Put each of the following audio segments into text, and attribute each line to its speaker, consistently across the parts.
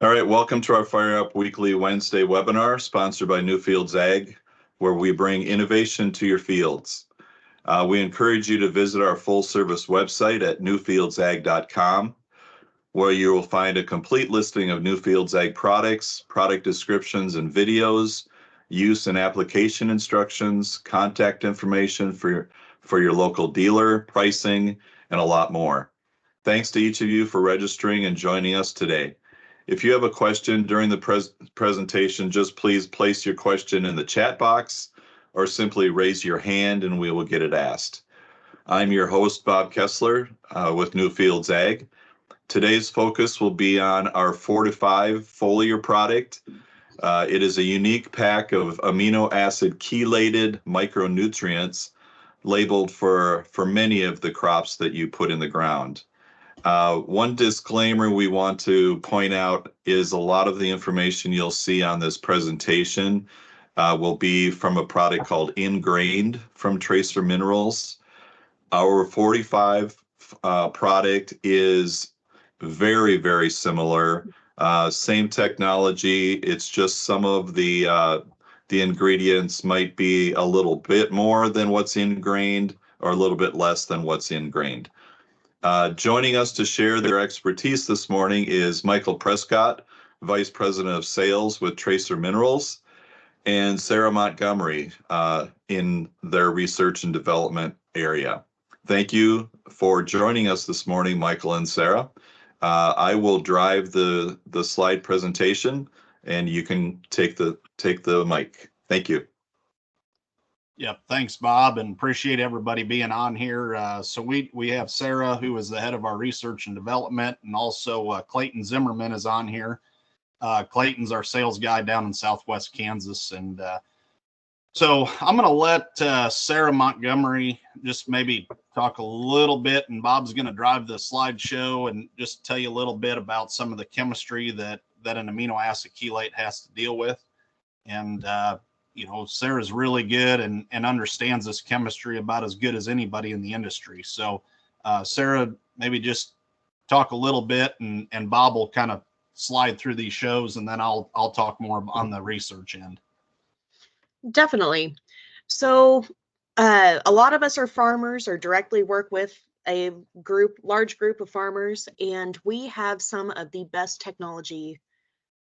Speaker 1: All right, welcome to our Fire Up Weekly Wednesday webinar sponsored by Newfields Ag, where we bring innovation to your fields. We encourage you to visit our full service website at newfieldsag.com, where you will find a complete listing of Newfields Ag products, product descriptions and videos, use and application instructions, contact information for your local dealer, pricing, and a lot more. Thanks to each of you for registering and joining us today. If you have a question during the presentation, just please place your question in the chat box or simply raise your hand and we will get it asked. I'm your host, Bob Kessler with Newfields Ag. Today's focus will be on our 4-5 foliar product. It is a unique pack of amino acid chelated micronutrients labeled for many of the crops that you put in the ground. One disclaimer we want to point out is a lot of the information you'll see on this presentation will be from a product called Ingrained from Tracer Minerals. Our 45 product is very, very similar. Same technology. It's just some of the ingredients might be a little bit more than what's ingrained or a little bit less than what's ingrained. Joining us to share their expertise this morning is Michael Prescott, Vice President of Sales with Tracer Minerals, and Sarah Montgomery in their research and development area. Thank you for joining us this morning, Michael and Sarah. I will drive the slide presentation, and you can take the mic. Thank you.
Speaker 2: Yep, thanks, Bob, and appreciate everybody being on here. So we have Sarah, who is the head of our research and development, and also Clayton Zimmerman is on here. Clayton's our sales guy down in Southwest Kansas, and so I'm going to let Sarah Montgomery just maybe talk a little bit, and Bob's going to drive the slideshow and just tell you a little bit about some of the chemistry that an amino acid chelate has to deal with, and you know, Sarah's really good and understands this chemistry about as good as anybody in the industry. So Sarah, maybe just talk a little bit, and Bob will kind of slide through these shows, and then I'll talk more on the research end.
Speaker 3: Definitely. So a lot of us are farmers or directly work with a large group of farmers, and we have some of the best technology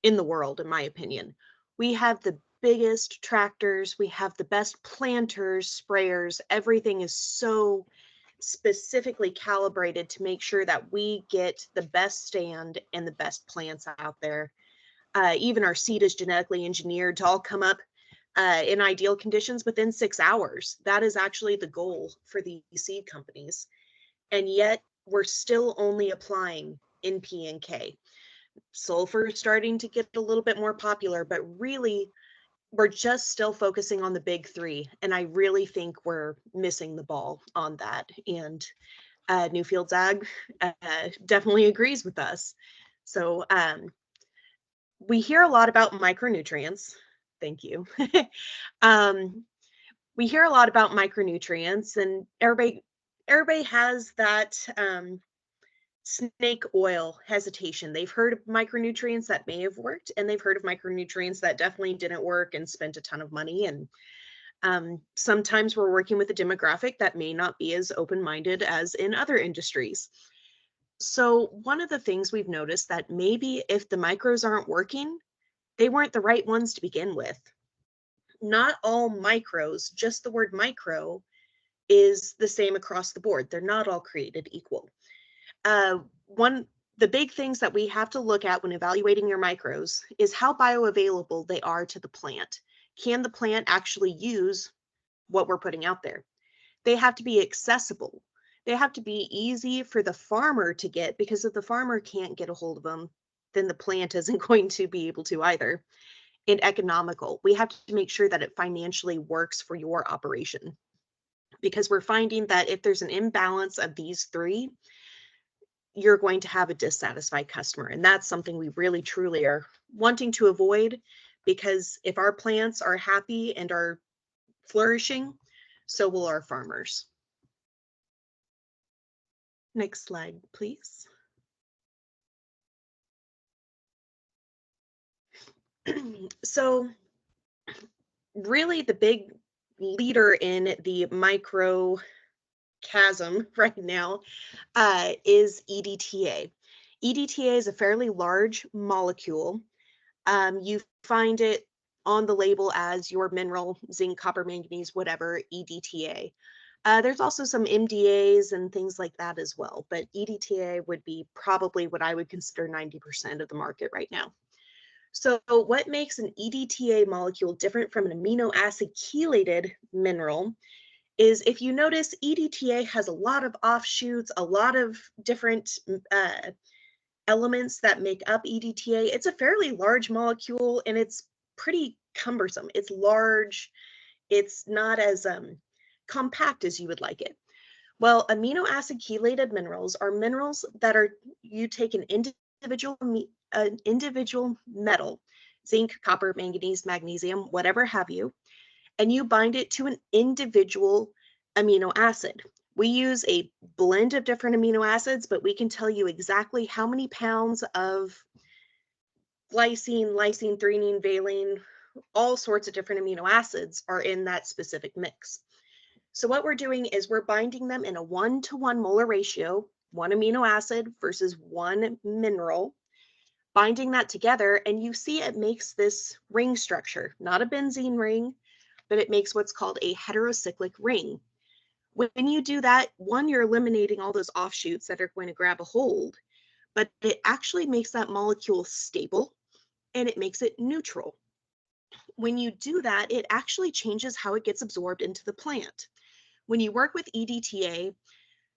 Speaker 3: in the world, in my opinion. We have the biggest tractors, we have the best planters, sprayers. Everything is so specifically calibrated to make sure that we get the best stand and the best plants out there. Even our seed is genetically engineered to all come up in ideal conditions within 6 hours. That is actually the goal for the seed companies. And yet we're still only applying NP and K. Sulfur is starting to get a little bit more popular, but really we're just still focusing on the big three. And I really think we're missing the ball on that. And Newfields Ag definitely agrees with us. So we hear a lot about micronutrients. Thank you. We hear a lot about micronutrients, and everybody has that snake oil hesitation. They've heard of micronutrients that may have worked, and they've heard of micronutrients that definitely didn't work and spent a ton of money. And sometimes we're working with a demographic that may not be as open-minded as in other industries. So one of the things we've noticed that maybe if the micros aren't working, they weren't the right ones to begin with. Not all micros, just the word micro is the same across the board. They're not all created equal. The big things that we have to look at when evaluating your micros is how bioavailable they are to the plant. Can the plant actually use what we're putting out there? They have to be accessible. They have to be easy for the farmer to get, because if the farmer can't get a hold of them, then the plant isn't going to be able to either. And economical. We have to make sure that it financially works for your operation, because we're finding that if there's an imbalance of these three, you're going to have a dissatisfied customer. And that's something we really truly are wanting to avoid, because if our plants are happy and are flourishing, so will our farmers. Next slide, please. So really the big leader in the micro chasm right now is EDTA. EDTA is a fairly large molecule. You find it on the label as your mineral, zinc, copper, manganese, whatever, EDTA. There's also some MDAs and things like that as well, but EDTA would be probably what I would consider 90% of the market right now. So what makes an EDTA molecule different from an amino acid chelated mineral is, if you notice, EDTA has a lot of offshoots, a lot of different elements that make up EDTA. It's a fairly large molecule and it's pretty cumbersome. It's large. It's not as compact as you would like it. Well, amino acid chelated minerals are minerals that are, you take an individual metal, zinc, copper, manganese, magnesium, whatever have you, and you bind it to an individual amino acid. We use a blend of different amino acids, but we can tell you exactly how many pounds of glycine, lysine, threonine, valine, all sorts of different amino acids are in that specific mix. So what we're doing is we're binding them in a 1-to-1 molar ratio, one amino acid versus one mineral, binding that together, and you see it makes this ring structure, not a benzene ring, but it makes what's called a heterocyclic ring. When you do that, one, you're eliminating all those offshoots that are going to grab a hold, but it actually makes that molecule stable and it makes it neutral. When you do that, it actually changes how it gets absorbed into the plant. When you work with EDTA,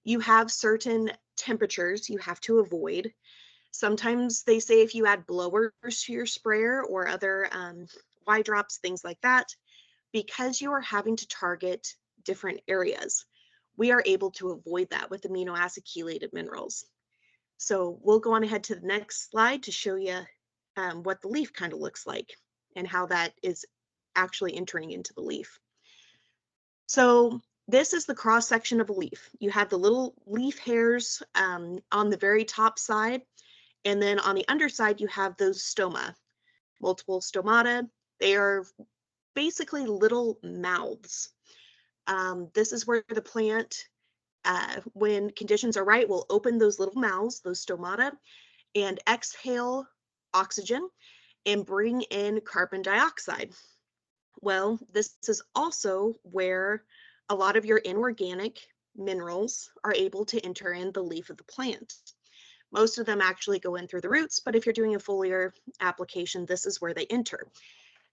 Speaker 3: you have certain temperatures you have to avoid. Sometimes they say if you add blowers to your sprayer or other Y drops, things like that, because you are having to target different areas, we are able to avoid that with amino acid chelated minerals. So we'll go on ahead to the next slide to show you what the leaf kind of looks like and how that is actually entering into the leaf. So this is the cross section of a leaf. You have the little leaf hairs on the very top side, and then on the underside you have those stoma, multiple stomata. They are basically little mouths. This is where the plant, when conditions are right, will open those little mouths, those stomata, and exhale oxygen and bring in carbon dioxide. Well, this is also where a lot of your inorganic minerals are able to enter in the leaf of the plant. Most of them actually go in through the roots, but if you're doing a foliar application, this is where they enter.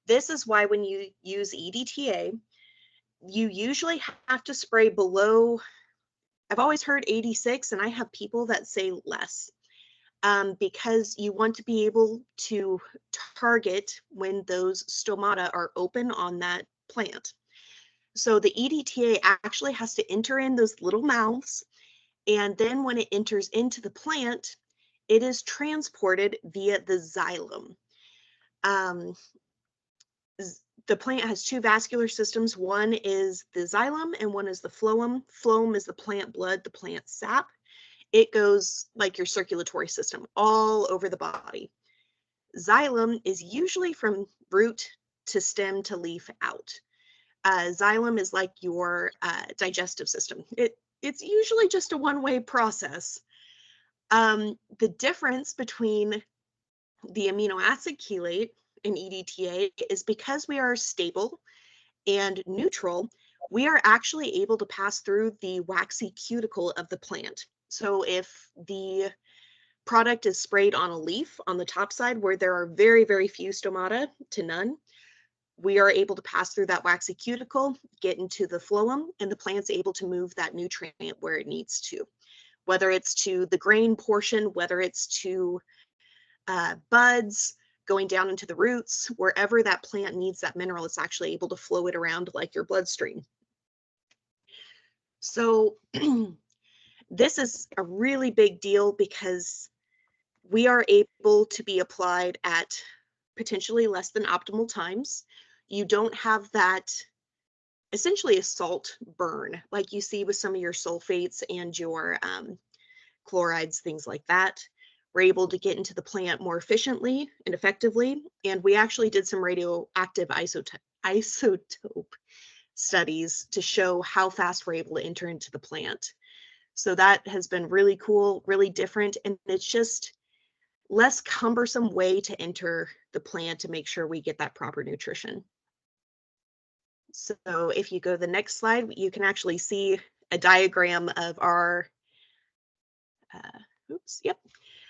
Speaker 3: This is why when you use EDTA, you usually have to spray below, I've always heard 86, and I have people that say less, because you want to be able to target when those stomata are open on that plant. So the EDTA actually has to enter in those little mouths, and then when it enters into the plant, it is transported via the xylem. The plant has two vascular systems. One is the xylem and one is the phloem. Phloem is the plant blood, the plant sap. It goes like your circulatory system all over the body. Xylem is usually from root to stem to leaf out. Xylem is like your digestive system. It's usually just a one-way process. The difference between the amino acid chelate and EDTA is because we are stable and neutral, we are actually able to pass through the waxy cuticle of the plant. So if the product is sprayed on a leaf on the top side where there are very, very few stomata to none, we are able to pass through that waxy cuticle, get into the phloem, and the plant's able to move that nutrient where it needs to, whether it's to the grain portion, whether it's to buds, going down into the roots, wherever that plant needs that mineral, it's actually able to flow it around like your bloodstream. So this is a really big deal because we are able to be applied at potentially less than optimal times. You don't have that essentially a salt burn like you see with some of your sulfates and your chlorides, things like that. we're able to get into the plant more efficiently and effectively. And we actually did some radioactive isotope studies to show how fast we're able to enter into the plant. So that has been really cool, really different, and it's just less cumbersome way to enter the plant to make sure we get that proper nutrition. So if you go to the next slide, you can actually see a diagram of our,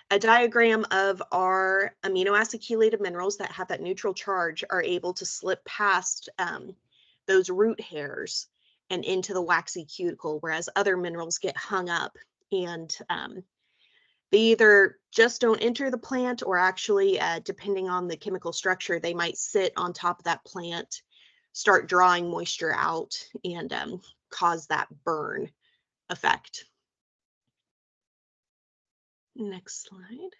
Speaker 3: a diagram of our amino acid chelated minerals that have that neutral charge are able to slip past those root hairs and into the waxy cuticle, whereas other minerals get hung up and they either just don't enter the plant, or actually, depending on the chemical structure, they might sit on top of that plant, start drawing moisture out, and cause that burn effect. Next slide.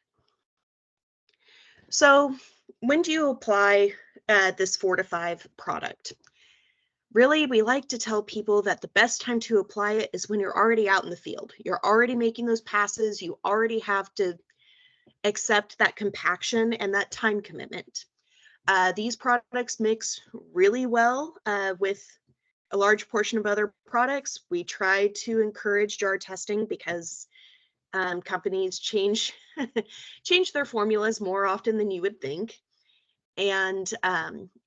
Speaker 3: So when do you apply this 4 to 5 product? Really, we like to tell people that the best time to apply it is when you're already out in the field. You're already making those passes. You already have to accept that compaction and that time commitment. These products mix really well with a large portion of other products. We try to encourage jar testing because companies change their formulas more often than you would think. And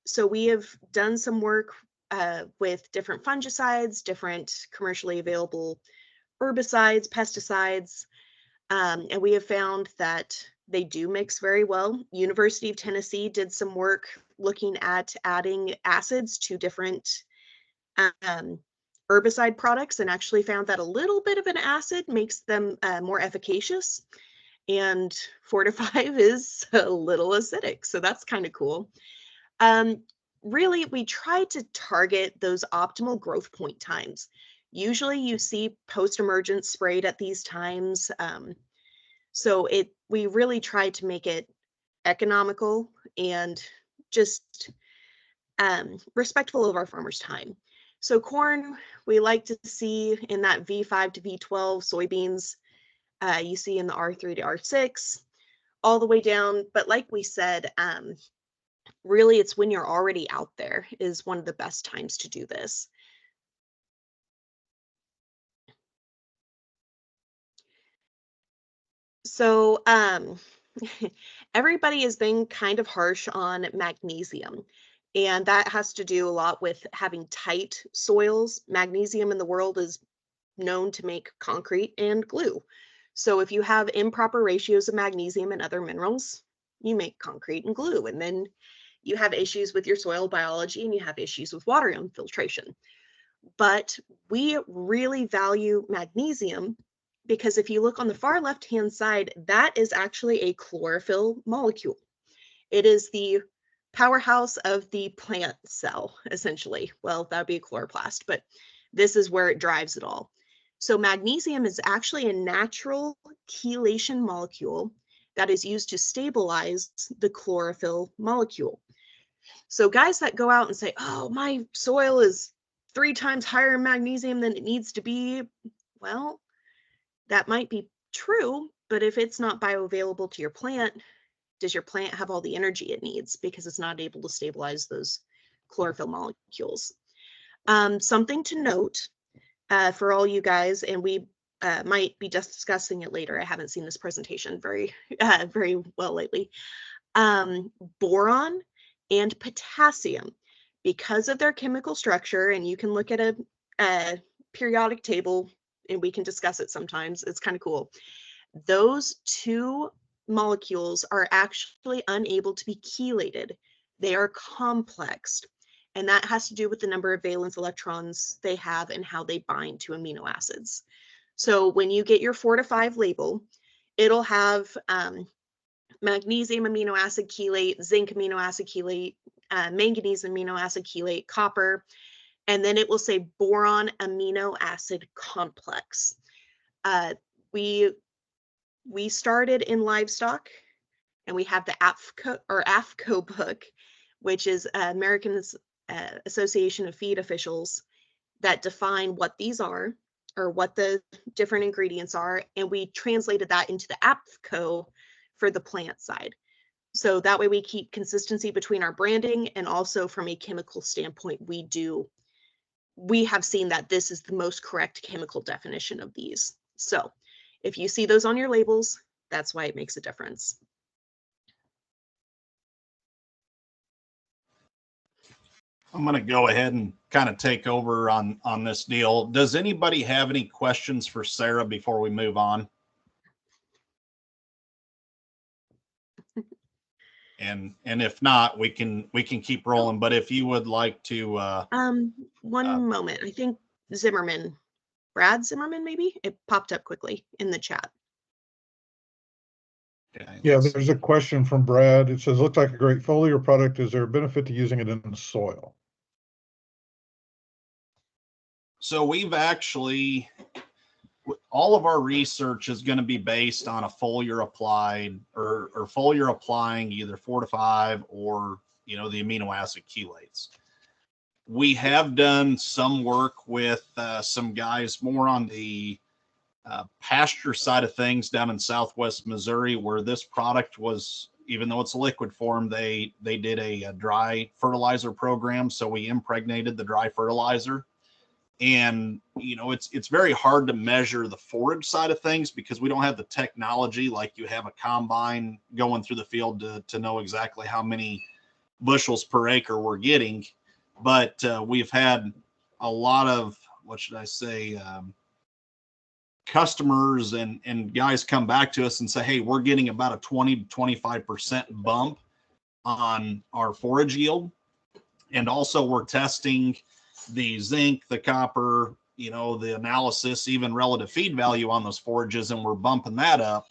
Speaker 3: so we have done some work with different fungicides, different commercially available herbicides, pesticides, and we have found that they do mix very well. University of Tennessee did some work looking at adding acids to different herbicide products and actually found that a little bit of an acid makes them more efficacious. And 4 to 5 is a little acidic, so that's kind of cool. Really, we try to target those optimal growth point times. Usually you see post-emergence sprayed at these times. So we really try to make it economical and just respectful of our farmers' time. So corn, we like to see in that V5 to V12, soybeans, you see in the R3 to R6, all the way down. But like we said, really it's when you're already out there is one of the best times to do this. So everybody has been kind of harsh on magnesium, and that has to do a lot with having tight soils. Magnesium in the world is known to make concrete and glue. So if you have improper ratios of magnesium and other minerals, you make concrete and glue, and then you have issues with your soil biology and you have issues with water infiltration. But we really value magnesium because if you look on the far left-hand side, that is actually a chlorophyll molecule. It is the powerhouse of the plant cell, essentially. Well, that would be a chloroplast, but this is where it drives it all. So magnesium is actually a natural chelation molecule that is used to stabilize the chlorophyll molecule. So guys that go out and say, oh, my soil is 3 times higher in magnesium than it needs to be, well, that might be true, but if it's not bioavailable to your plant, does your plant have all the energy it needs because it's not able to stabilize those chlorophyll molecules? Something to note for all you guys, and we might be discussing it later. I haven't seen this presentation very well lately. Boron and potassium, because of their chemical structure, and you can look at a periodic table and we can discuss it sometimes. It's kind of cool. Those 2 molecules are actually unable to be chelated. They are complexed, and that has to do with the number of valence electrons they have and how they bind to amino acids. So when you get your 4 to 5 label, it'll have magnesium amino acid chelate, zinc amino acid chelate, manganese amino acid chelate, copper, and then it will say boron amino acid complex. We started in livestock, and we have the AFCO book, which is American Association of Feed Officials, that define what these are or what the different ingredients are, and we translated that into the AFCO for the plant side. So that way we keep consistency between our branding, and also from a chemical standpoint, we have seen that this is the most correct chemical definition of these. So if you see those on your labels, that's why it makes a difference.
Speaker 2: I'm going to go ahead and kind of take over on this deal. Does anybody have any questions for Sarah before we move on? And if not, we can keep rolling. But if you would like to,
Speaker 3: one moment. I think Brad Zimmerman, maybe it popped up quickly in the chat.
Speaker 4: Yeah, there's a question from Brad. It says, looks like a great foliar product. Is there a benefit to using it in the soil?
Speaker 2: So we've actually, all of our research is going to be based on a foliar applied or foliar applying either 4 to 5 or, the amino acid chelates. We have done some work with some guys more on the pasture side of things down in Southwest Missouri, where this product was, even though it's a liquid form, they did a dry fertilizer program. So we impregnated the dry fertilizer. And, it's very hard to measure the forage side of things because we don't have the technology like you have a combine going through the field to know exactly how many bushels per acre we're getting. But we've had a lot of, customers and guys come back to us and say, hey, we're getting about a 20 to 25% bump on our forage yield. And also we're testing the zinc, the copper, the analysis, even relative feed value on those forages, and we're bumping that up.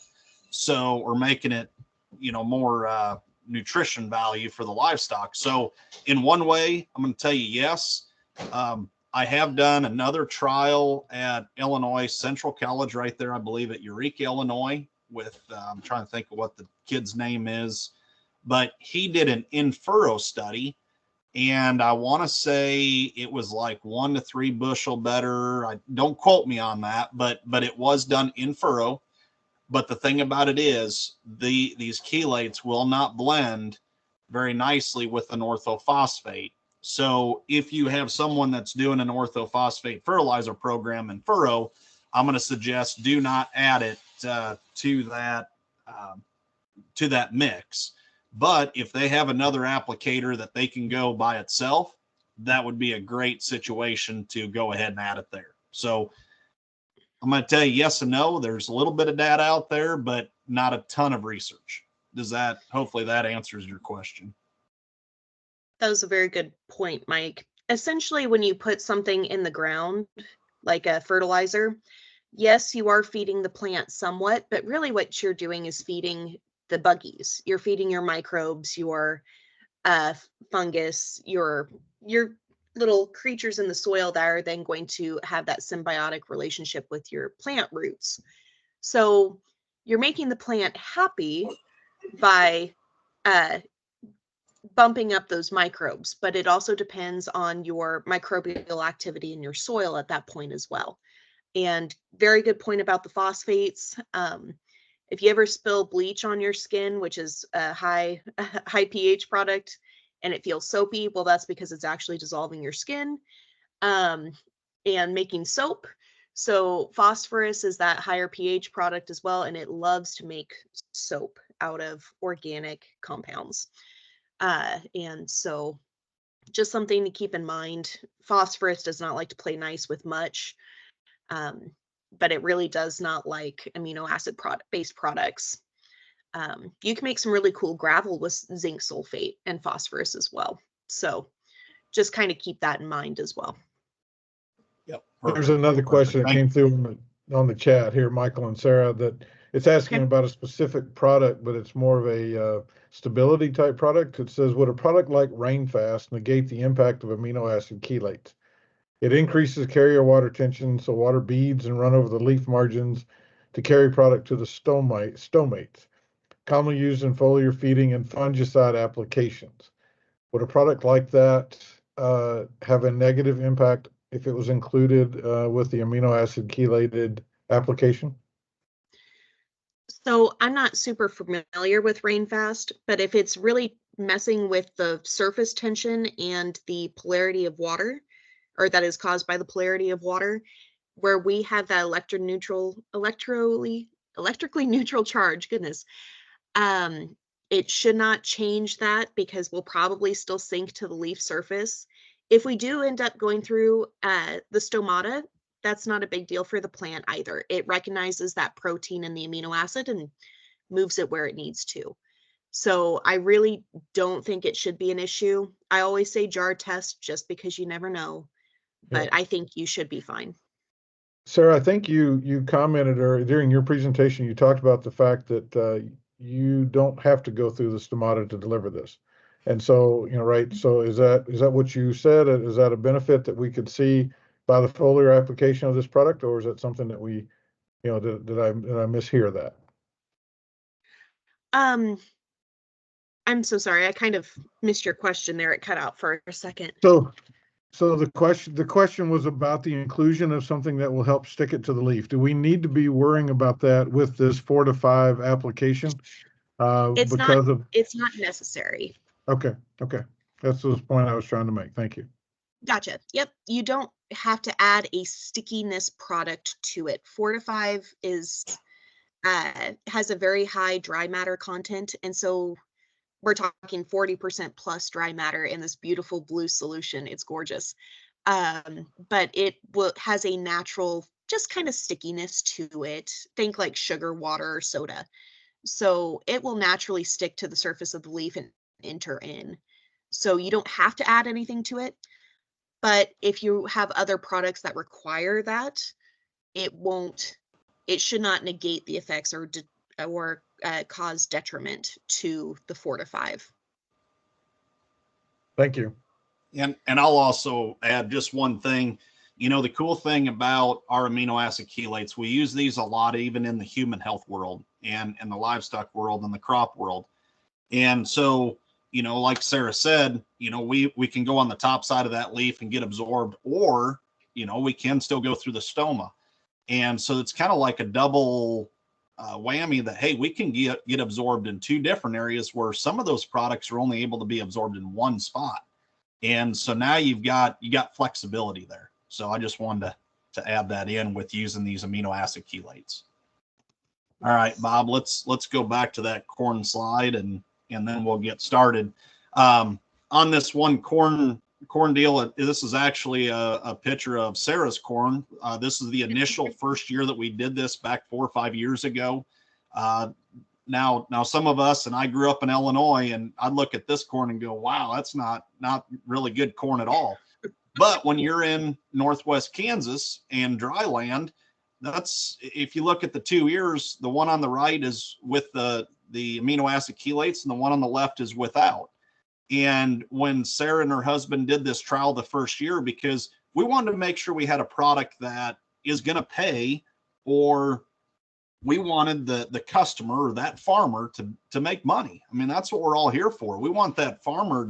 Speaker 2: So we're making it, more nutrition value for the livestock. So in one way, I'm going to tell you yes. I have done another trial at Illinois Central College right there, I believe at Eureka, Illinois, with, I'm trying to think of what the kid's name is, but he did an in-furrow study. And I want to say it was like 1 to 3 bushel better. Don't quote me on that, but it was done in furrow. But the thing about it is these chelates will not blend very nicely with an orthophosphate. So if you have someone that's doing an orthophosphate fertilizer program in furrow, I'm going to suggest do not add it to that mix. But if they have another applicator that they can go by itself, that would be a great situation to go ahead and add it there. So I'm going to tell you yes and no. There's a little bit of data out there, but not a ton of research. Hopefully that answers your question.
Speaker 3: That was a very good point, Mike. Essentially, when you put something in the ground, like a fertilizer, yes, you are feeding the plant somewhat, but really what you're doing is feeding the buggies. You're feeding your microbes, your fungus, your little creatures in the soil that are then going to have that symbiotic relationship with your plant roots. So you're making the plant happy by bumping up those microbes, but it also depends on your microbial activity in your soil at that point as well. And very good point about the phosphates. If you ever spill bleach on your skin, which is a high pH product, and it feels soapy, well, that's because it's actually dissolving your skin and making soap. So phosphorus is that higher pH product as well, and it loves to make soap out of organic compounds. And so just something to keep in mind. Phosphorus does not like to play nice with much. But it really does not like amino acid based products. You can make some really cool gravel with zinc sulfate and phosphorus as well. So just kind of keep that in mind as well.
Speaker 2: Yep.
Speaker 4: There's another question that came through on the chat here, Michael and Sarah, that it's asking about a specific product, but it's more of a stability type product. It says, would a product like Rainfast negate the impact of amino acid chelates? It increases carrier water tension, so water beads and run over the leaf margins to carry product to the stomates, commonly used in foliar feeding and fungicide applications. Would a product like that have a negative impact if it was included with the amino acid chelated application?
Speaker 3: So I'm not super familiar with rainfast, but if it's really messing with the surface tension and the polarity of water, or that is caused by the polarity of water, where we have that electrically neutral charge, goodness, um, it should not change that because we'll probably still sink to the leaf surface. If we do end up going through the stomata, that's not a big deal for the plant either. It recognizes that protein in the amino acid and moves it where it needs to. So I really don't think it should be an issue. I always say jar test just because you never know, but I think you should be fine.
Speaker 4: Sarah, I think you commented or during your presentation, you talked about the fact that you don't have to go through the stomata to deliver this. And so, right, so is that what you said? Is that a benefit that we could see by the foliar application of this product, or is that something that we, did I mishear that?
Speaker 3: I'm so sorry. I kind of missed your question there. It cut out for a second.
Speaker 4: So the question was about the inclusion of something that will help stick it to the leaf. Do we need to be worrying about that with this 4 to 5 application?
Speaker 3: It's
Speaker 4: Because
Speaker 3: it's not necessary.
Speaker 4: Okay. That's the point I was trying to make. Thank you.
Speaker 3: Gotcha. Yep. You don't have to add a stickiness product to it. 4 to 5 is has a very high dry matter content, and so we're talking 40% plus dry matter in this beautiful blue solution. It's gorgeous. But it has a natural, just kind of stickiness to it. Think like sugar, water, or soda. So it will naturally stick to the surface of the leaf and enter in. So you don't have to add anything to it. But if you have other products that require that, it should not negate the effects or cause detriment to the 4 to 5.
Speaker 4: Thank you.
Speaker 2: And I'll also add just one thing. The cool thing about our amino acid chelates, we use these a lot, even in the human health world and in the livestock world and the crop world. And so, like Sarah said, we can go on the top side of that leaf and get absorbed, or, we can still go through the stoma. And so it's kind of like a double whammy that, hey, we can get absorbed in 2 different areas where some of those products are only able to be absorbed in one spot. And so now you got flexibility there. So I just wanted to add that in with using these amino acid chelates. All right, Bob, let's go back to that corn slide and then we'll get started. On this one corn deal, this is actually a picture of Sarah's corn. This is the initial first year that we did this back 4 or 5 years ago. Now some of us, and I grew up in Illinois, and I'd look at this corn and go, wow, that's not really good corn at all. But when you're in Northwest Kansas and dry land, if you look at the 2 ears, the one on the right is with the amino acid chelates and the one on the left is without. And when Sarah and her husband did this trial the first year, because we wanted to make sure we had a product that is going to pay, or we wanted the customer or that farmer to make money. I mean, that's what we're all here for. We want that farmer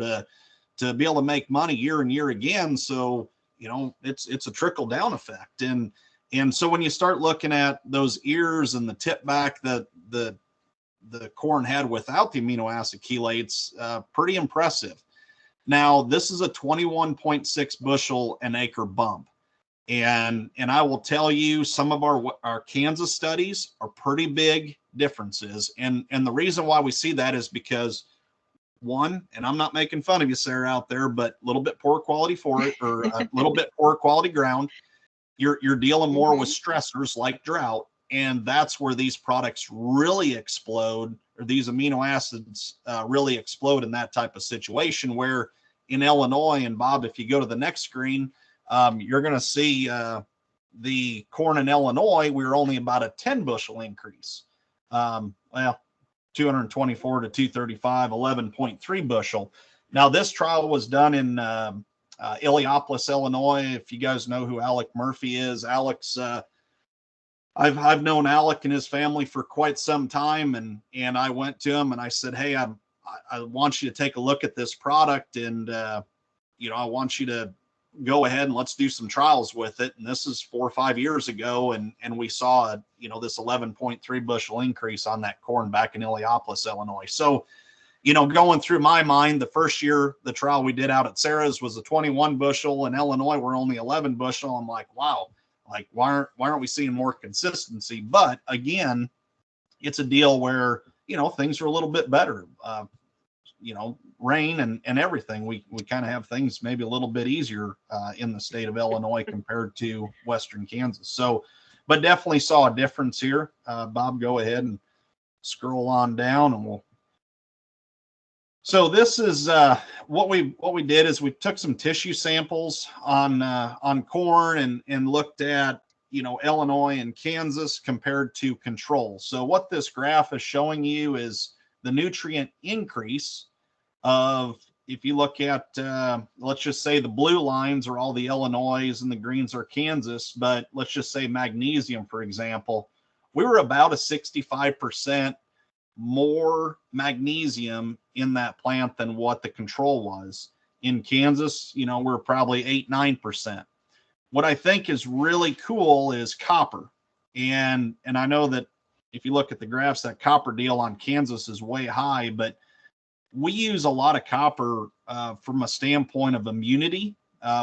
Speaker 2: to be able to make money year and year again. So, it's a trickle down effect. And so when you start looking at those ears and the tip back that the corn had without the amino acid chelates, pretty impressive. Now, this is a 21.6 bushel an acre bump. And I will tell you, some of our Kansas studies are pretty big differences. And the reason why we see that is because, one, and I'm not making fun of you, Sarah, out there, but a little bit poor quality forage, or a little bit poor quality ground. You're dealing more with stressors like drought. And that's where these products really explode, or these amino acids really explode in that type of situation, where in Illinois, and Bob, if you go to the next screen, you're going to see the corn in Illinois, we were only about a 10 bushel increase. 224 to 235, 11.3 bushel. Now, this trial was done in Illiopolis, Illinois. If you guys know who Alec Murphy is, Alec's, I've known Alec and his family for quite some time, and I went to him and I said, hey, I want you to take a look at this product, and I want you to go ahead and let's do some trials with it. And this is 4 or 5 years ago. And we saw, this 11.3 bushel increase on that corn back in Illiopolis, Illinois. So, going through my mind, the first year, the trial we did out at Sarah's was a 21 bushel. In Illinois, we're only 11 bushel. I'm like, wow, like why aren't we seeing more consistency? But again, it's a deal where, things are a little bit better. Rain and everything. We kind of have things maybe a little bit easier in the state of Illinois compared to Western Kansas. So, but definitely saw a difference here. Bob, go ahead and scroll on down and we'll. So this is what we did is we took some tissue samples on corn and looked at Illinois and Kansas compared to control. So what this graph is showing you is the nutrient increase of, if you look at let's just say the blue lines are all the Illinois and the greens are Kansas, but let's just say magnesium, for example, we were about a 65% more magnesium in that plant than what the control was. In Kansas, we're probably 8-9%. What I think is really cool is copper. And I know that if you look at the graphs, that copper deal on Kansas is way high, but we use a lot of copper from a standpoint of immunity,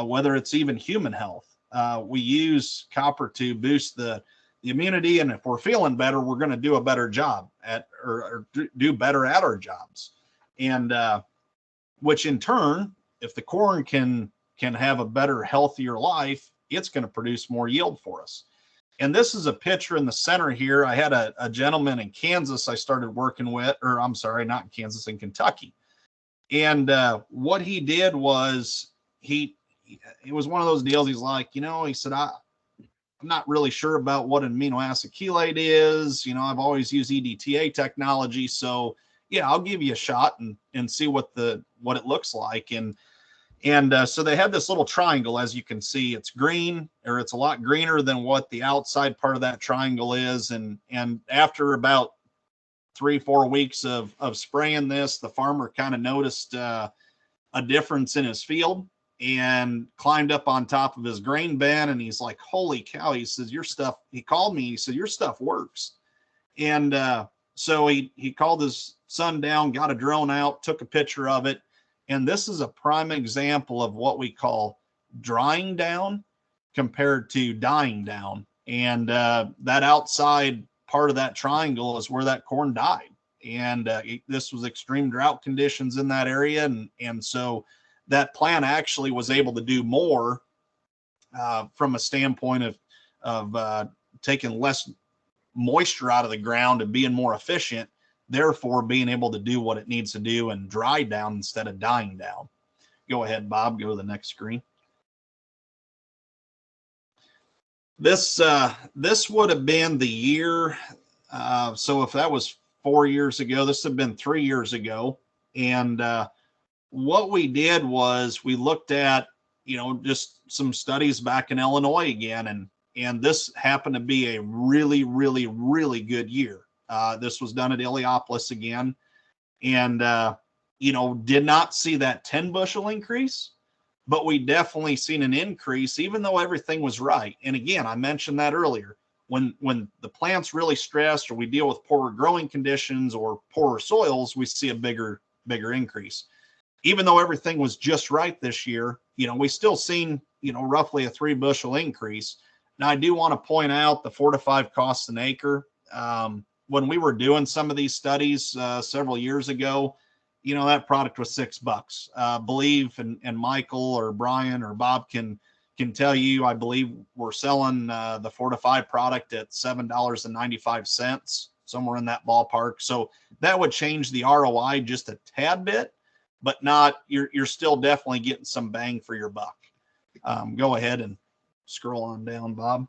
Speaker 2: whether it's even human health. We use copper to boost the immunity, and if we're feeling better, we're going to do a better job or do better at our jobs. And which in turn, if the corn can have a better, healthier life, it's going to produce more yield for us. And this is a picture in the center here. I had a gentleman in Kansas I started working with, or I'm sorry, not in Kansas, in Kentucky. And what he did was it was one of those deals. He's like, he said, I'm not really sure about what an amino acid chelate is. I've always used EDTA technology. So yeah, I'll give you a shot and see what it looks like. And so they had this little triangle, as you can see. It's green, or it's a lot greener than what the outside part of that triangle is. And after about 3-4 weeks of spraying this, the farmer kind of noticed a difference in his field and climbed up on top of his grain bin. And he's like, holy cow, he says, your stuff, he called me, he said, your stuff works. And so he called his son down, got a drone out, took a picture of it. And this is a prime example of what we call drying down compared to dying down. And that outside part of that triangle is where that corn died. And this was extreme drought conditions in that area. And so that plant actually was able to do more from a standpoint of taking less moisture out of the ground and being more efficient, therefore being able to do what it needs to do and dry down instead of dying down. Go ahead, Bob, go to the next screen. This would have been the year. So if that was 4 years ago, this would have been 3 years ago. And what we did was we looked at, just some studies back in Illinois again. And this happened to be a really, really, really good year. This was done at Illiopolis again, and did not see that 10 bushel increase, but we definitely seen an increase, even though everything was right. And again, I mentioned that earlier, when the plant's really stressed, or we deal with poorer growing conditions or poorer soils, we see a bigger increase. Even though everything was just right this year, we still seen roughly a 3 bushel increase. Now I do want to point out the 4 to 5 costs an acre. When we were doing some of these studies several years ago, that product was $6. Believe, and Michael or Brian or Bob can tell you, I believe we're selling the 4 to 5 product at $7.95, somewhere in that ballpark. So that would change the ROI just a tad bit, but not, you're still definitely getting some bang for your buck. Go ahead and scroll on down, Bob.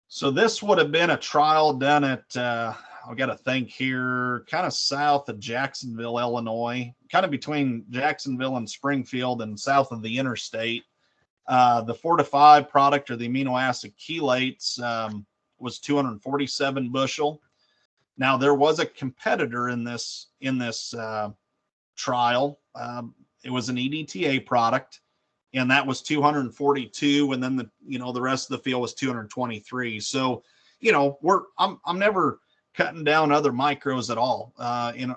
Speaker 2: So this would have been a trial done at, I've got to think here, kind of south of Jacksonville, Illinois, kind of between Jacksonville and Springfield and south of the interstate. The 4 to 5 product, or the amino acid chelates, was 247 bushel. Now there was a competitor in this trial. it was an EDTA product, and that was 242, and then the rest of the field was 223. So, I'm never cutting down other micros at all.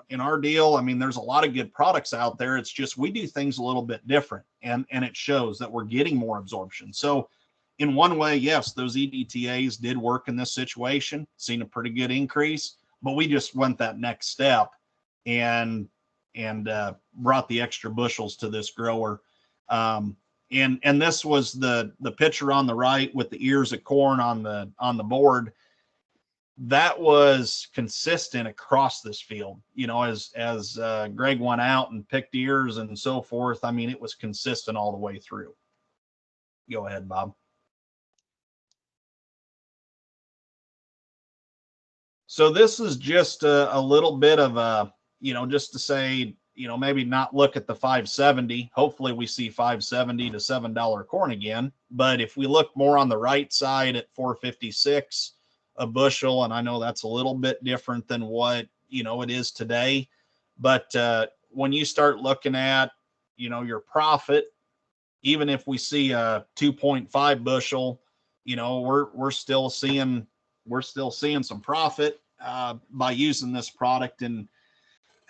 Speaker 2: In our deal, I mean, there's a lot of good products out there. It's just we do things a little bit different, and it shows that we're getting more absorption. So in one way, yes, those EDTAs did work in this situation, seen a pretty good increase, but we just went that next step and brought the extra bushels to this grower. And this was the picture on the right with the ears of corn on the board. That was consistent across this field, as Greg went out and picked ears and so forth. I mean, it was consistent all the way through. Go ahead, Bob. So this is just a little bit of a, just to say, maybe not look at the 570. Hopefully we see 570 to $7 corn again. But if we look more on the right side at 456 a bushel, and I know that's a little bit different than what, it is today. But when you start looking at, your profit, even if we see a 2.5 bushel, we're still seeing some profit by using this product, and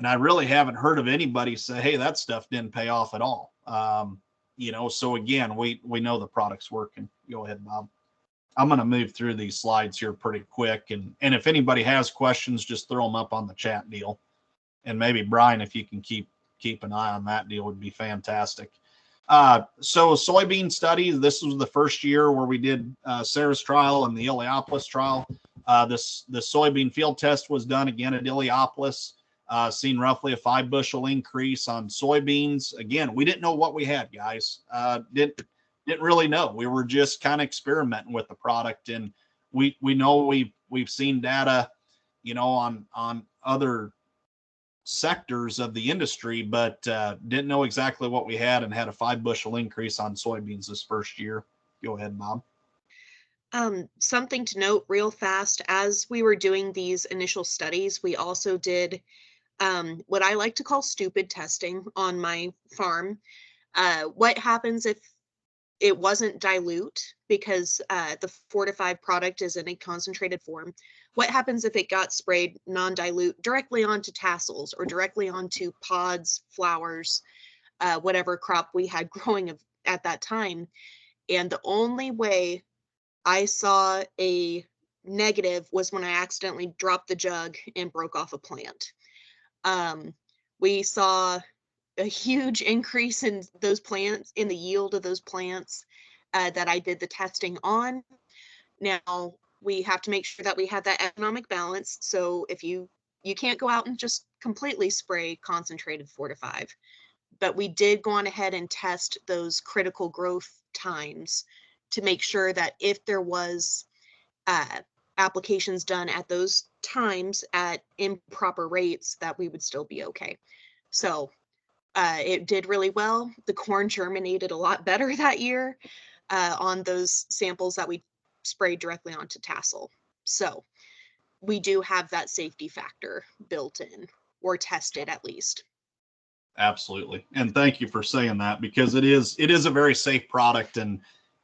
Speaker 2: I really haven't heard of anybody say, hey, that stuff didn't pay off at all. So again, we know the product's working. Go ahead, Bob. I'm going to move through these slides here pretty quick, and if anybody has questions, just throw them up on the chat deal, and maybe Brian, if you can keep an eye on that deal, would be fantastic. So soybean studies, this was the first year where we did Sarah's trial and the Illiopolis trial. The soybean field test was done again at Illiopolis, seen roughly a 5 bushel increase on soybeans. Again, we didn't know what we had, guys. Didn't really know. We were just kind of experimenting with the product, and we know we've seen data, on other sectors of the industry, but didn't know exactly what we had, and had a 5 bushel increase on soybeans this first year. Go ahead, Bob.
Speaker 3: Something to note real fast, as we were doing these initial studies, we also did what I like to call stupid testing on my farm. What happens if it wasn't dilute, because the 4-5 product is in a concentrated form? What happens if it got sprayed non-dilute directly onto tassels or directly onto pods, flowers, whatever crop we had growing at that time? And the only way I saw a negative was when I accidentally dropped the jug and broke off a plant. We saw a huge increase in those plants, in the yield of those plants that I did the testing on. Now, we have to make sure that we have that economic balance. So if you can't go out and just completely spray concentrated 4-5, but we did go on ahead and test those critical growth times to make sure that if there was applications done at those times at improper rates, that we would still be okay. So it did really well. The corn germinated a lot better that year on those samples that we sprayed directly onto tassel. So we do have that safety factor built in, or tested at least.
Speaker 2: Absolutely. And thank you for saying that, because it is a very safe product. And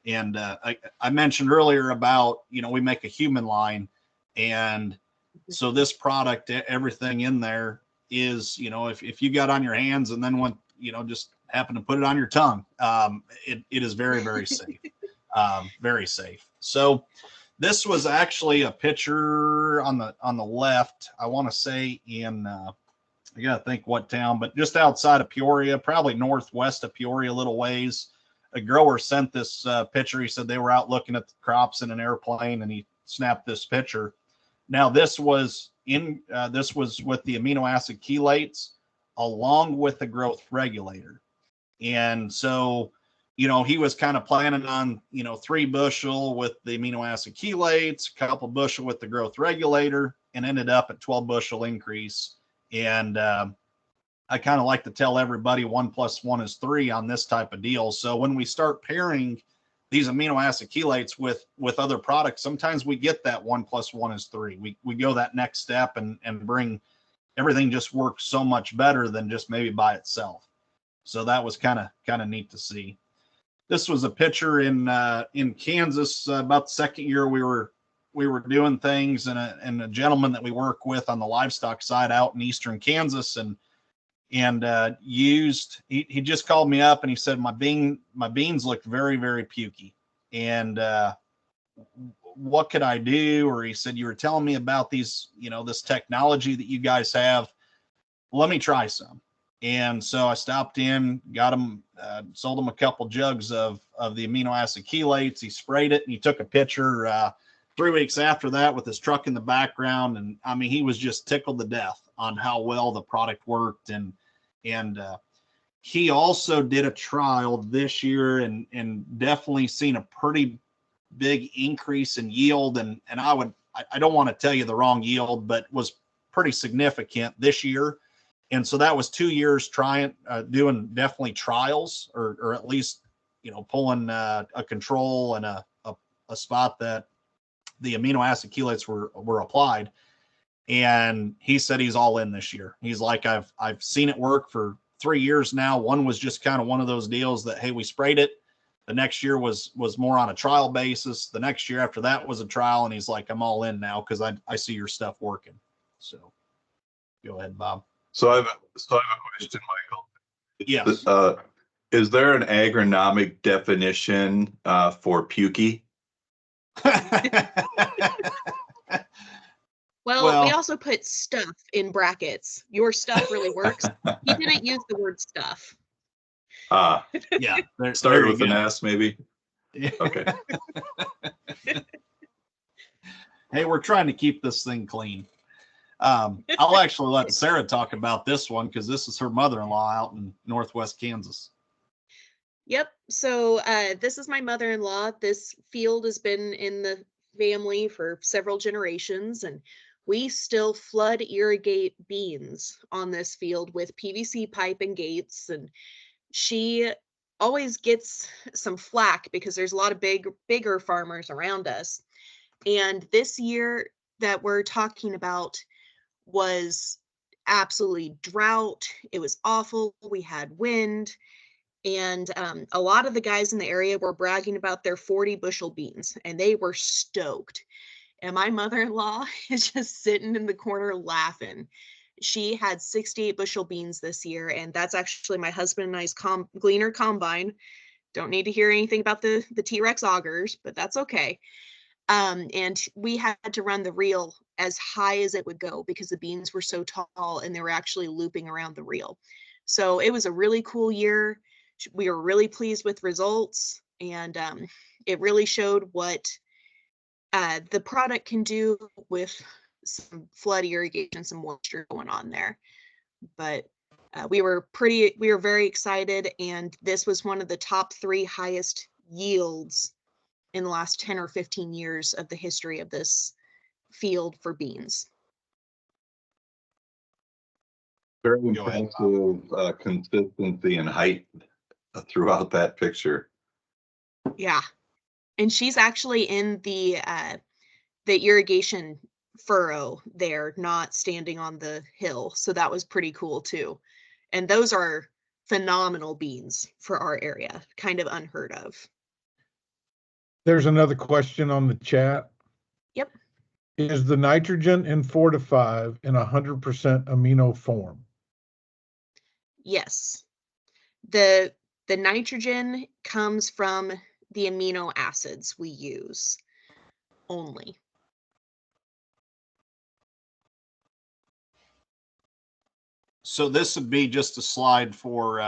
Speaker 2: I mentioned earlier about, we make a human line. And so this product, everything in there is, if you got on your hands and then went, just happen to put it on your tongue, it is very, very safe. Very safe. So this was actually a picture on the left, I want to say in, I got to think what town, but just outside of Peoria, probably northwest of Peoria, a little ways. A grower sent this picture. He said they were out looking at the crops in an airplane, and he snapped this picture. Now, this was with the amino acid chelates along with the growth regulator. And so, he was kind of planning on, 3 bushel with the amino acid chelates, a couple bushel with the growth regulator, and ended up at 12 bushel increase. And I kind of like to tell everybody 1 + 1 is 3 on this type of deal. So when we start pairing these amino acid chelates with other products, sometimes we get that 1 + 1 is 3. We go that next step and bring everything, just works so much better than just maybe by itself. So that was kind of neat to see. This was a picture in Kansas about the second year we were doing things, and a gentleman that we work with on the livestock side out in eastern Kansas, and he just called me up and he said my beans looked very, very pukey, and what could I do? Or he said, you were telling me about these, this technology that you guys have. Let me try some. And so I stopped in, got him, sold him a couple jugs of the amino acid chelates. He sprayed it and he took a picture 3 weeks after that with his truck in the background. And I mean, he was just tickled to death on how well the product worked. And he also did a trial this year and definitely seen a pretty big increase in yield. And I don't want to tell you the wrong yield, but was pretty significant this year. And so that was 2 years doing definitely trials, or at least, pulling a control and a spot that the amino acid chelates were applied. And he said he's all in this year. He's like, I've seen it work for 3 years now. One was just kind of one of those deals that, hey, we sprayed it. The next year was more on a trial basis. The next year after that was a trial. And he's like, I'm all in now because I see your stuff working. So go ahead, Bob.
Speaker 1: So I have a question, Michael.
Speaker 2: Yes.
Speaker 1: Is there an agronomic definition for pukey?
Speaker 3: Well, we also put stuff in brackets. Your stuff really works. He didn't use the word stuff.
Speaker 2: Yeah.
Speaker 1: Started with an S, maybe? Okay.
Speaker 2: Hey, we're trying to keep this thing clean. I'll actually let Sarah talk about this one because this is her mother-in-law out in Northwest Kansas.
Speaker 3: Yep. So this is my mother-in-law. This field has been in the family for several generations, and we still flood irrigate beans on this field with PVC pipe and gates. And she always gets some flack because there's a lot of bigger farmers around us. And this year that we're talking about was absolutely drought. It was awful. We had wind. And a lot of the guys in the area were bragging about their 40 bushel beans, and they were stoked. And my mother-in-law is just sitting in the corner laughing. She had 68 bushel beans this year, and that's actually my husband and I's gleaner combine. Don't need to hear anything about the T-Rex augers, but that's okay. And we had to run the reel as high as it would go because the beans were so tall and they were actually looping around the reel. So it was a really cool year. We were really pleased with results, and it really showed what the product can do with some flood irrigation, some moisture going on there. But we were very excited, and this was one of the top 3 highest yields in the last 10 or 15 years of the history of this field for beans.
Speaker 1: Very impressive consistency and height throughout that picture.
Speaker 3: Yeah. And she's actually in the irrigation furrow there, not standing on the hill. So that was pretty cool too. And those are phenomenal beans for our area, kind of unheard of.
Speaker 4: There's another question on the chat.
Speaker 3: Yep.
Speaker 4: Is the nitrogen in 4-5 in 100% amino form?
Speaker 3: Yes. The nitrogen comes from the amino acids we use only.
Speaker 2: So this would be just a slide for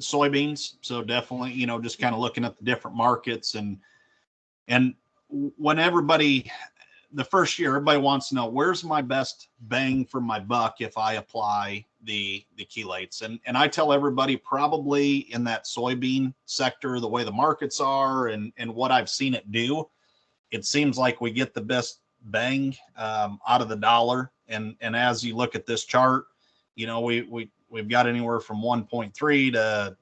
Speaker 2: soybeans. So definitely, just kind of looking at the different markets, and when the first year, everybody wants to know, where's my best bang for my buck if I apply the chelates? And I tell everybody, probably in that soybean sector, the way the markets are and what I've seen it do, it seems like we get the best bang out of the dollar. And as you look at this chart, we've got anywhere from 1.3 to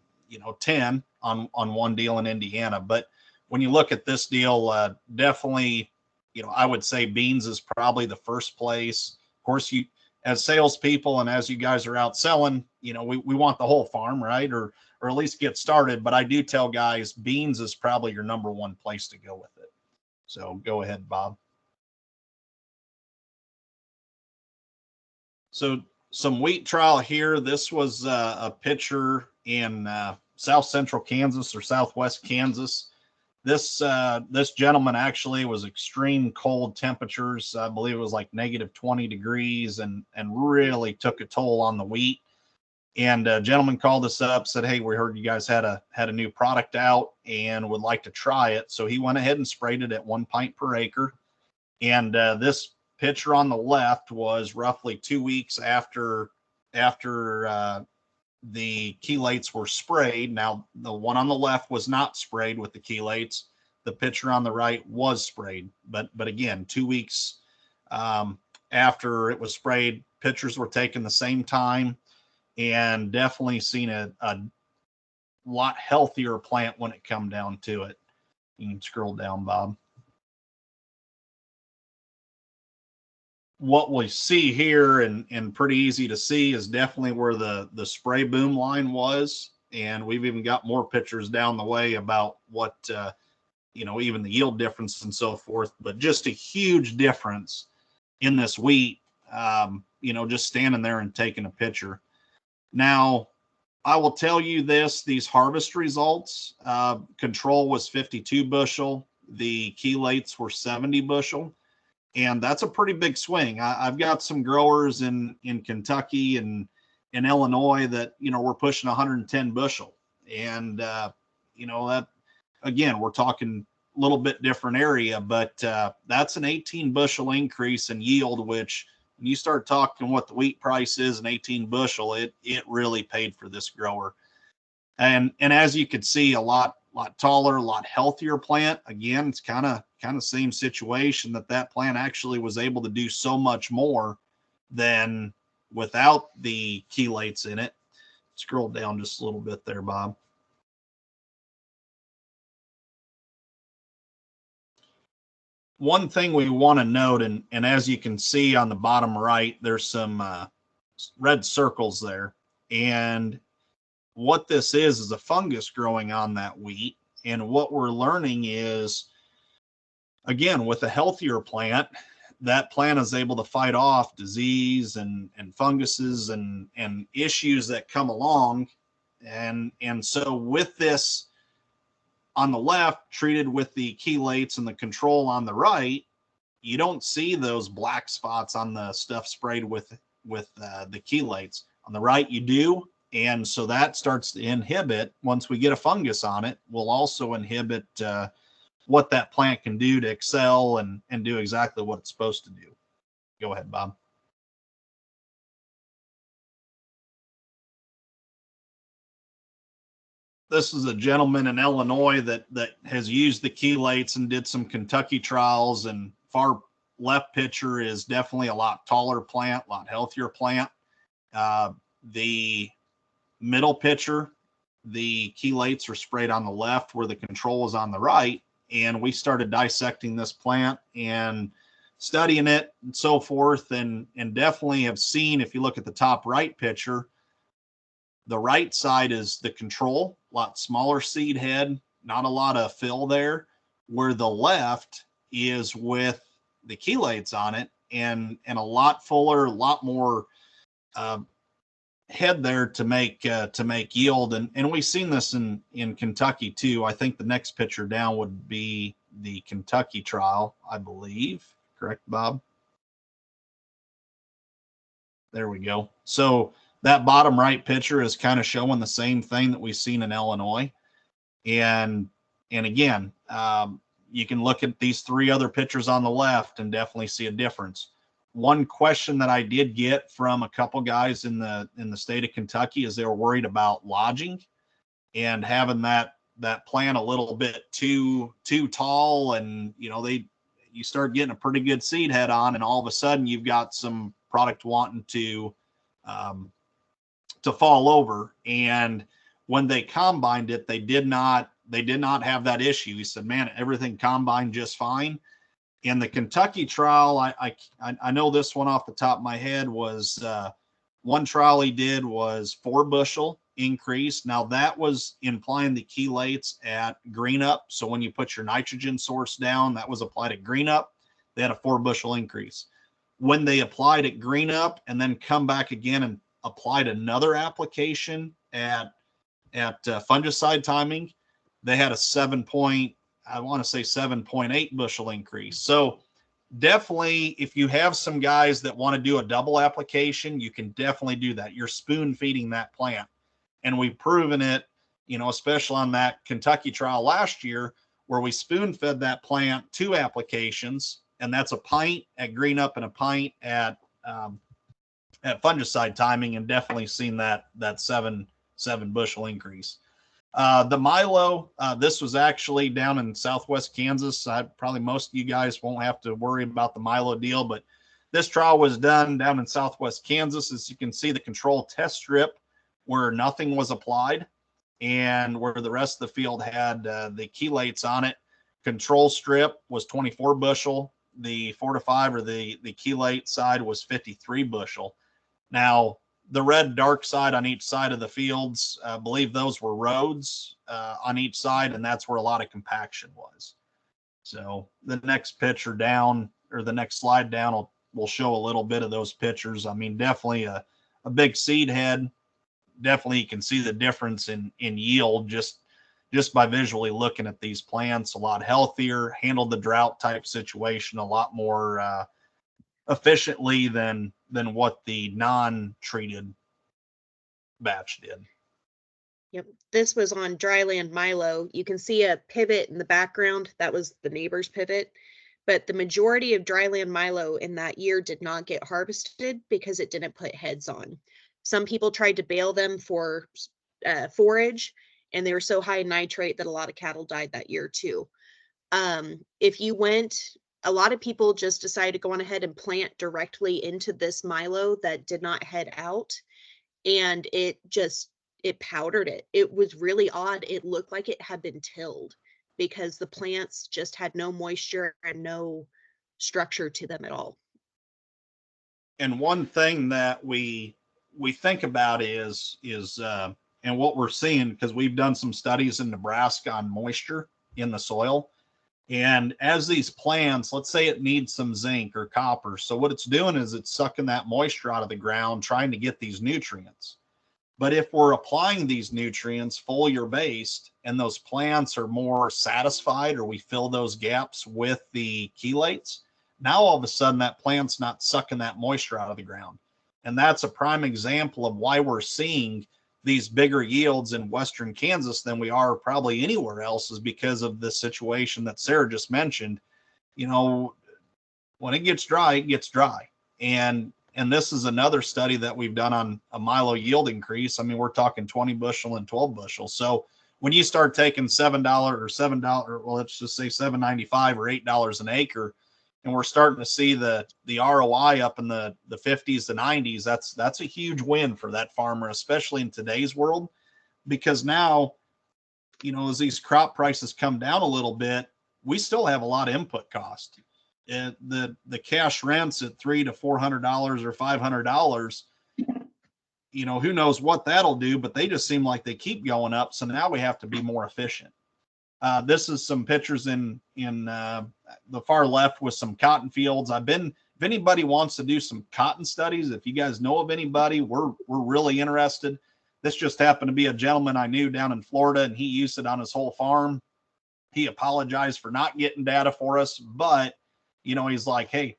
Speaker 2: 10 on one deal in Indiana. But when you look at this deal, definitely, I would say beans is probably the first place. Of course, as salespeople and as you guys are out selling, you know, we want the whole farm, right? Or at least get started. But I do tell guys beans is probably your number one place to go with it. So go ahead, Bob. So some wheat trial here. This was a pitcher in South Central Kansas or Southwest Kansas. This gentleman actually was extreme cold temperatures. I believe it was like -20 degrees and really took a toll on the wheat. And a gentleman called us up, said, "Hey, we heard you guys had a new product out and would like to try it." So he went ahead and sprayed it at 1 pint per acre. And this picture on the left was roughly 2 weeks after the chelates were sprayed. Now, the one on the left was not sprayed with the chelates. The picture on the right was sprayed. But again, 2 weeks after it was sprayed, pictures were taken the same time, and definitely seen a lot healthier plant when it come down to it. You can scroll down, Bob. What we see here, and pretty easy to see, is definitely where the spray boom line was. And we've even got more pictures down the way about what, even the yield difference and so forth. But just a huge difference in this wheat, just standing there and taking a picture. Now, I will tell you this, these harvest results, control was 52 bushel. The chelates were 70 bushel. And that's a pretty big swing. I've got some growers in Kentucky and in Illinois that, we're pushing 110 bushel. And, that, again, we're talking a little bit different area, but that's an 18 bushel increase in yield, which when you start talking what the wheat price is, an 18 bushel, it really paid for this grower. And as you could see, a lot taller, a lot healthier plant. Again, it's kind of same situation, that plant actually was able to do so much more than without the chelates in it. Scroll down just a little bit there, Bob. One thing we want to note, and as you can see on the bottom right, there's some red circles there. And what this is a fungus growing on that wheat. And what we're learning is, again, with a healthier plant, that plant is able to fight off disease and funguses and issues that come along. And so with this on the left, treated with the chelates and the control on the right, you don't see those black spots on the stuff sprayed with the chelates. On the right, you do. And so that starts to inhibit, once we get a fungus on it, will also inhibit what that plant can do to excel and do exactly what it's supposed to do. Go ahead, Bob. This is a gentleman in Illinois that has used the chelates and did some Kentucky trials, and far left picture is definitely a lot taller plant, a lot healthier plant. The middle picture, the chelates are sprayed on the left where the control is on the right. And we started dissecting this plant and studying it and so forth, and definitely have seen, if you look at the top right picture, the right side is the control, a lot smaller seed head, not a lot of fill there, where the left is with the chelates on it, and a lot fuller, a lot more head there to make yield. And we've seen this in Kentucky too. I think the next picture down would be the Kentucky trial, I believe. Correct, Bob? There we go. So that bottom right picture is kind of showing the same thing that we've seen in Illinois. And again, you can look at these three other pictures on the left and definitely see a difference. One question that I did get from a couple guys in the state of Kentucky is they were worried about lodging and having that plant a little bit too tall, and you start getting a pretty good seed head on, and all of a sudden you've got some product wanting to fall over. And when they combined it, they did not have that issue. He said, "Man, everything combined just fine." In the Kentucky trial, I know this one off the top of my head was one trial he did was 4 bushel increase. Now that was implying the chelates at green up. So when you put your nitrogen source down, that was applied at green up. They had a 4 bushel increase. When they applied at green up and then come back again and applied another application at fungicide timing, they had a 7.8 bushel increase. So definitely, if you have some guys that want to do a double application, you can definitely do that. You're spoon feeding that plant. And we've proven it, especially on that Kentucky trial last year, where we spoon fed that plant 2 applications, and that's a pint at green up and a pint at fungicide timing, and definitely seen that 7 bushel increase. The Milo, this was actually down in Southwest Kansas. Probably most of you guys won't have to worry about the Milo deal, but this trial was done down in Southwest Kansas. As you can see, the control test strip where nothing was applied and where the rest of the field had the chelates on it. Control strip was 24 bushel. The 4 to 5 or the chelate side was 53 bushel. Now, the red dark side on each side of the fields, I believe those were roads on each side, and that's where a lot of compaction was. So the next picture down, or the next slide down, will show a little bit of those pictures. I mean, definitely a big seed head. Definitely you can see the difference in yield just by visually looking at these plants. A lot healthier, handled the drought type situation a lot more efficiently than what the non-treated batch did.
Speaker 3: Yep. This was on dryland Milo. You can see a pivot in the background. That was the neighbor's pivot. But the majority of dryland Milo in that year did not get harvested because it didn't put heads on. Some people tried to bale them for forage, and they were so high in nitrate that a lot of cattle died that year too. If you went, a lot of people just decided to go on ahead and plant directly into this Milo that did not head out, and it powdered it. It was really odd. It looked like it had been tilled because the plants just had no moisture and no structure to them at all.
Speaker 2: And one thing that we think about is and what we're seeing, because we've done some studies in Nebraska on moisture in the soil. And as these plants, let's say it needs some zinc or copper. So what it's doing is it's sucking that moisture out of the ground, trying to get these nutrients. But if we're applying these nutrients foliar based and those plants are more satisfied, or we fill those gaps with the chelates, now all of a sudden that plant's not sucking that moisture out of the ground. And that's a prime example of why we're seeing these bigger yields in Western Kansas than we are probably anywhere else, is because of the situation that Sarah just mentioned. When it gets dry, it gets dry. And this is another study that we've done on a Milo yield increase. I mean, we're talking 20 bushel and 12 bushel. So when you start taking $7 or $7, well, let's just say $7.95 or $8 an acre, and we're starting to see the ROI up in the 50s to 90s, that's a huge win for that farmer, especially in today's world, because now, as these crop prices come down a little bit, we still have a lot of input cost. The cash rents at $300 to $400 or $500, who knows what that'll do, but they just seem like they keep going up. So now we have to be more efficient. This is some pictures in the far left with some cotton fields. If anybody wants to do some cotton studies, if you guys know of anybody, we're really interested. This just happened to be a gentleman I knew down in Florida, and he used it on his whole farm. He apologized for not getting data for us, but he's like, hey,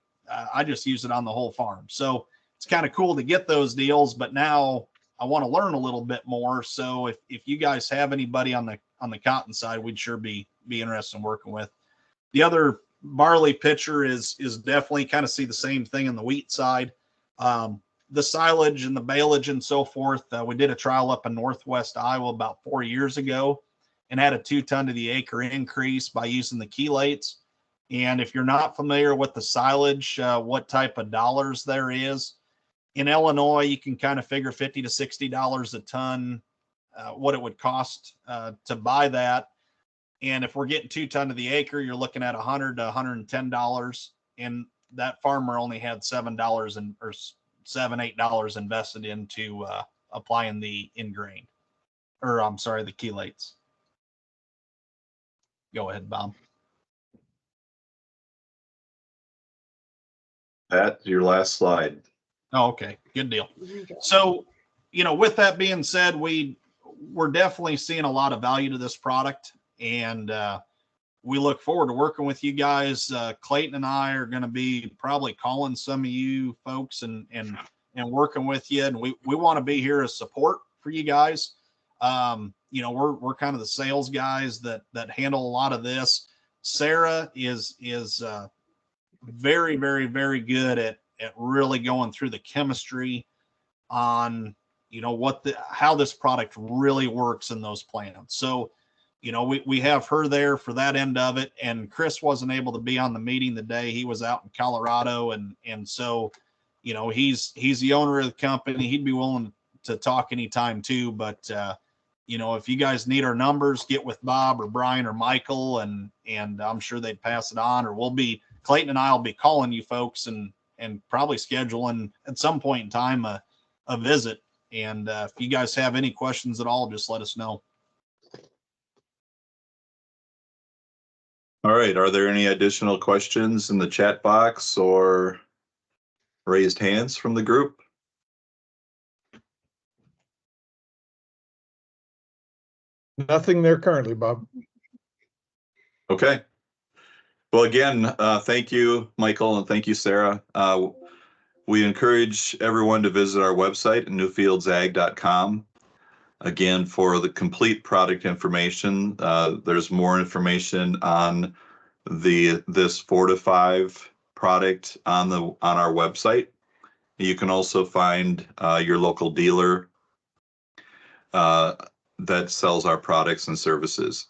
Speaker 2: I just use it on the whole farm. So it's kind of cool to get those deals, but now I want to learn a little bit more. So if you guys have anybody on the cotton side, we'd sure be interested in working with. The other barley picture is definitely kind of see the same thing in the wheat side. The silage and the baleage and so forth. We did a trial up in Northwest Iowa about 4 years ago and had a 2 ton to the acre increase by using the chelates. And if you're not familiar with the silage, what type of dollars there is, in Illinois, you can kind of figure $50 to $60 a ton, what it would cost to buy that. And if we're getting 2 ton to the acre, you're looking at $100 to $110. And that farmer only had $7 and or $7-8 invested into applying the ingrain, or I'm sorry, the chelates. Go ahead, Bob.
Speaker 1: Pat, your last slide.
Speaker 2: Oh, okay, good deal. So, with that being said, we're definitely seeing a lot of value to this product, and we look forward to working with you guys. Clayton and I are going to be probably calling some of you folks and working with you, and we want to be here as support for you guys. We're kind of the sales guys that handle a lot of this. Sarah is very, very, very good at really going through the chemistry on how this product really works in those plants. So we have her there for that end of it, and Chris wasn't able to be on the meeting today. He was out in Colorado, and so he's the owner of the company. He'd be willing to talk anytime too, but if you guys need our numbers, get with Bob or Brian or Michael, and I'm sure they'd pass it on, or Clayton and I will be calling you folks and probably scheduling at some point in time a visit. And if you guys have any questions at all, just let us know.
Speaker 1: All right. Are there any additional questions in the chat box or raised hands from the group?
Speaker 4: Nothing there currently, Bob.
Speaker 1: Okay. Well, again, thank you, Michael, and thank you, Sarah. We encourage everyone to visit our website at newfieldsag.com. Again, for the complete product information, there's more information on this 4 to 5 product on our website. You can also find your local dealer that sells our products and services.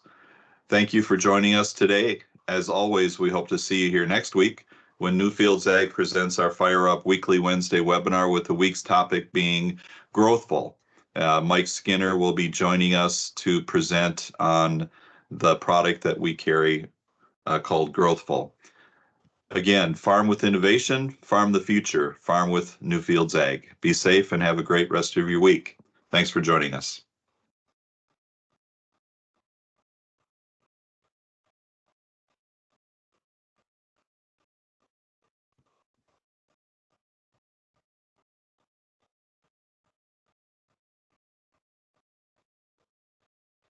Speaker 1: Thank you for joining us today. As always, we hope to see you here next week when Newfields Ag presents our Fire Up Weekly Wednesday webinar, with the week's topic being Growthful. Mike Skinner will be joining us to present on the product that we carry called Growthful. Again, farm with innovation, farm the future, farm with Newfields Ag. Be safe and have a great rest of your week. Thanks for joining us.